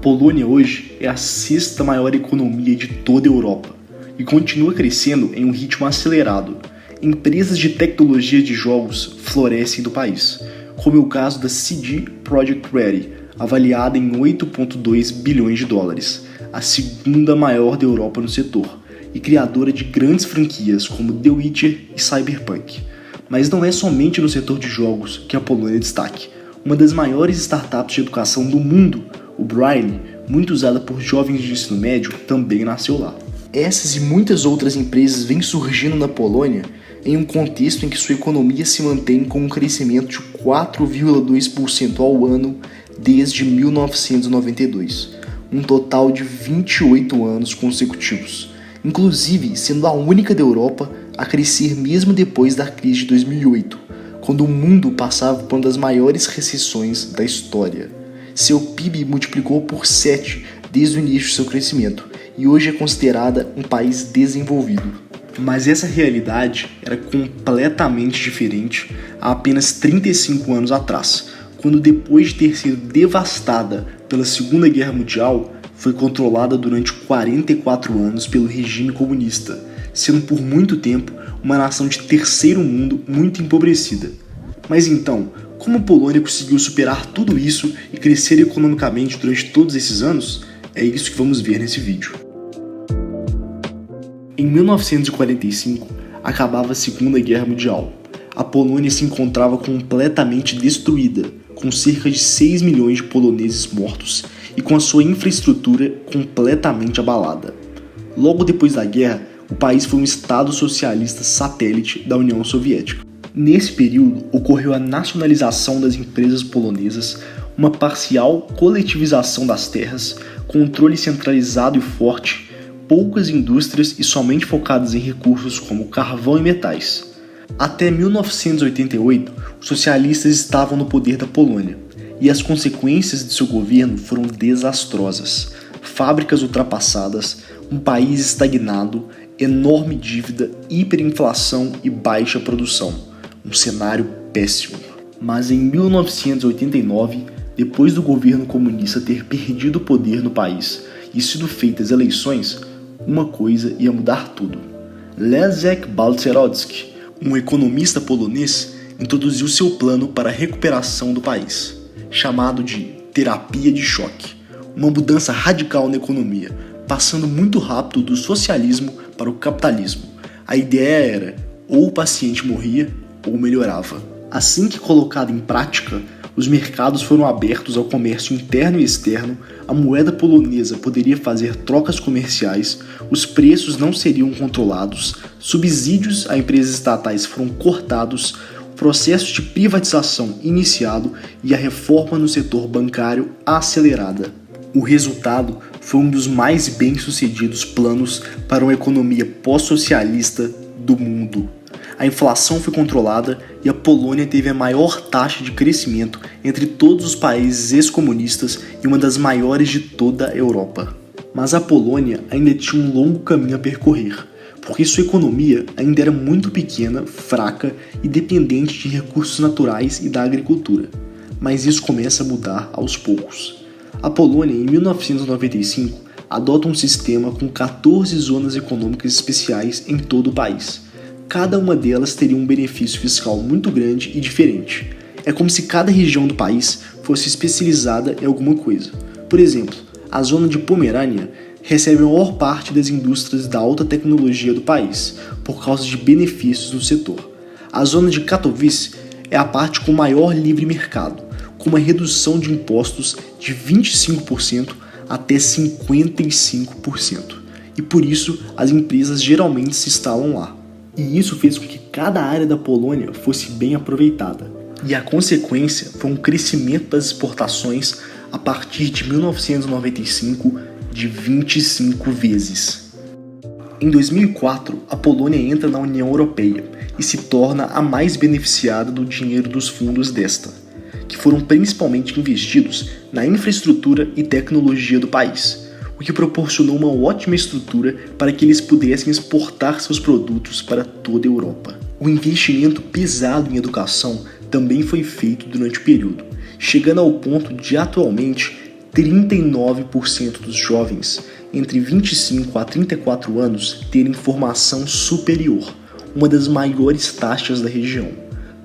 Polônia hoje é a sexta maior economia de toda a Europa e continua crescendo em um ritmo acelerado. Empresas de tecnologia de jogos florescem no país, como é o caso da CD Projekt Red, avaliada em 8,2 bilhões de dólares, a segunda maior da Europa no setor, e criadora de grandes franquias como The Witcher e Cyberpunk. Mas não é somente no setor de jogos que a Polônia é destaque. Uma das maiores startups de educação do mundo, o Braille, muito usada por jovens de ensino médio, também nasceu lá. Essas e muitas outras empresas vêm surgindo na Polônia em um contexto em que sua economia se mantém com um crescimento de 4,2% ao ano desde 1992, um total de 28 anos consecutivos, inclusive sendo a única da Europa a crescer mesmo depois da crise de 2008, quando o mundo passava por uma das maiores recessões da história. Seu PIB multiplicou por 7 desde o início de seu crescimento e hoje é considerada um país desenvolvido. Mas essa realidade era completamente diferente há apenas 35 anos atrás, quando depois de ter sido devastada pela Segunda Guerra Mundial, foi controlada durante 44 anos pelo regime comunista, sendo por muito tempo uma nação de terceiro mundo muito empobrecida. Mas então, como a Polônia conseguiu superar tudo isso e crescer economicamente durante todos esses anos? É isso que vamos ver nesse vídeo. Em 1945, acabava a Segunda Guerra Mundial. A Polônia se encontrava completamente destruída, com cerca de 6 milhões de poloneses mortos e com a sua infraestrutura completamente abalada. Logo depois da guerra, o país foi um estado socialista satélite da União Soviética. Nesse período, ocorreu a nacionalização das empresas polonesas, uma parcial coletivização das terras, controle centralizado e forte, poucas indústrias e somente focadas em recursos como carvão e metais. Até 1988, os socialistas estavam no poder da Polônia, e as consequências de seu governo foram desastrosas. Fábricas ultrapassadas, um país estagnado, enorme dívida, hiperinflação e baixa produção. Um cenário péssimo. Mas em 1989, depois do governo comunista ter perdido o poder no país e sido feitas eleições, uma coisa ia mudar tudo. Leszek Balcerowski, um economista polonês, introduziu seu plano para a recuperação do país, chamado de terapia de choque, uma mudança radical na economia, passando muito rápido do socialismo para o capitalismo. A ideia era, ou o paciente morria, ou melhorava. Assim que colocado em prática, os mercados foram abertos ao comércio interno e externo, a moeda polonesa poderia fazer trocas comerciais, os preços não seriam controlados, subsídios a empresas estatais foram cortados, o processo de privatização iniciado e a reforma no setor bancário acelerada. O resultado foi um dos mais bem-sucedidos planos para uma economia pós-socialista do mundo. A inflação foi controlada e a Polônia teve a maior taxa de crescimento entre todos os países ex-comunistas e uma das maiores de toda a Europa. Mas a Polônia ainda tinha um longo caminho a percorrer, porque sua economia ainda era muito pequena, fraca e dependente de recursos naturais e da agricultura. Mas isso começa a mudar aos poucos. A Polônia, em 1995, adota um sistema com 14 zonas econômicas especiais em todo o país. Cada uma delas teria um benefício fiscal muito grande e diferente. É como se cada região do país fosse especializada em alguma coisa. Por exemplo, a zona de Pomerânia recebe a maior parte das indústrias da alta tecnologia do país, por causa de benefícios no setor. A zona de Katowice é a parte com maior livre mercado, com uma redução de impostos de 25% até 55%. E por isso as empresas geralmente se instalam lá. E isso fez com que cada área da Polônia fosse bem aproveitada. E a consequência foi um crescimento das exportações a partir de 1995 de 25 vezes. Em 2004, a Polônia entra na União Europeia e se torna a mais beneficiada do dinheiro dos fundos desta, que foram principalmente investidos na infraestrutura e tecnologia do país, o que proporcionou uma ótima estrutura para que eles pudessem exportar seus produtos para toda a Europa. O investimento pesado em educação também foi feito durante o período, chegando ao ponto de atualmente 39% dos jovens entre 25 a 34 anos terem formação superior, uma das maiores taxas da região,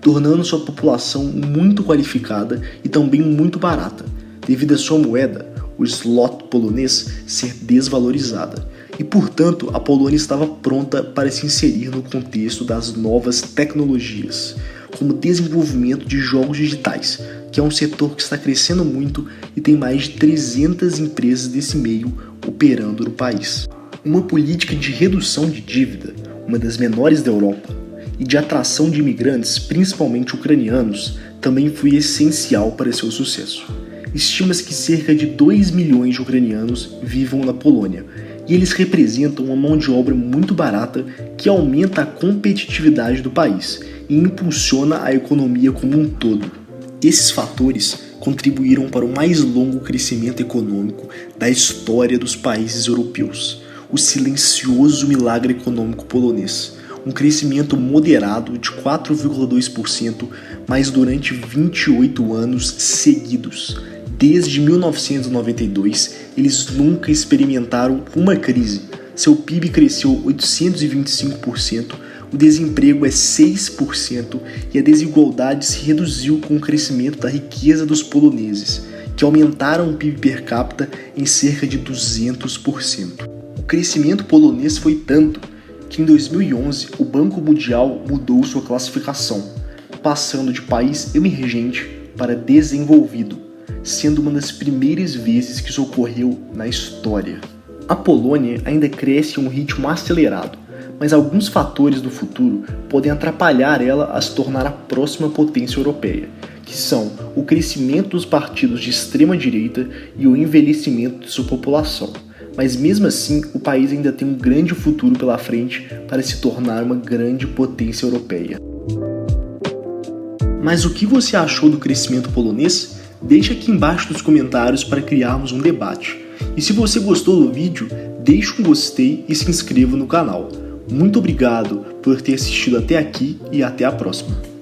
tornando sua população muito qualificada e também muito barata, devido à sua moeda, o zloty polonês, ser desvalorizada. E, portanto, a Polônia estava pronta para se inserir no contexto das novas tecnologias, como o desenvolvimento de jogos digitais, que é um setor que está crescendo muito e tem mais de 300 empresas desse meio operando no país. Uma política de redução de dívida, uma das menores da Europa, e de atração de imigrantes, principalmente ucranianos, também foi essencial para seu sucesso. Estima-se que cerca de 2 milhões de ucranianos vivam na Polônia, e eles representam uma mão de obra muito barata que aumenta a competitividade do país e impulsiona a economia como um todo. Esses fatores contribuíram para o mais longo crescimento econômico da história dos países europeus, o silencioso milagre econômico polonês, um crescimento moderado de 4,2%, mas durante 28 anos seguidos. Desde 1992, eles nunca experimentaram uma crise. Seu PIB cresceu 825%, o desemprego é 6% e a desigualdade se reduziu com o crescimento da riqueza dos poloneses, que aumentaram o PIB per capita em cerca de 200%. O crescimento polonês foi tanto que em 2011 o Banco Mundial mudou sua classificação, passando de país emergente para desenvolvido, sendo uma das primeiras vezes que isso ocorreu na história. A Polônia ainda cresce em um ritmo acelerado, mas alguns fatores do futuro podem atrapalhar ela a se tornar a próxima potência europeia, que são o crescimento dos partidos de extrema-direita e o envelhecimento de sua população. Mas mesmo assim, o país ainda tem um grande futuro pela frente para se tornar uma grande potência europeia. Mas o que você achou do crescimento polonês? Deixe aqui embaixo nos comentários para criarmos um debate. E se você gostou do vídeo, deixe um gostei e se inscreva no canal. Muito obrigado por ter assistido até aqui e até a próxima.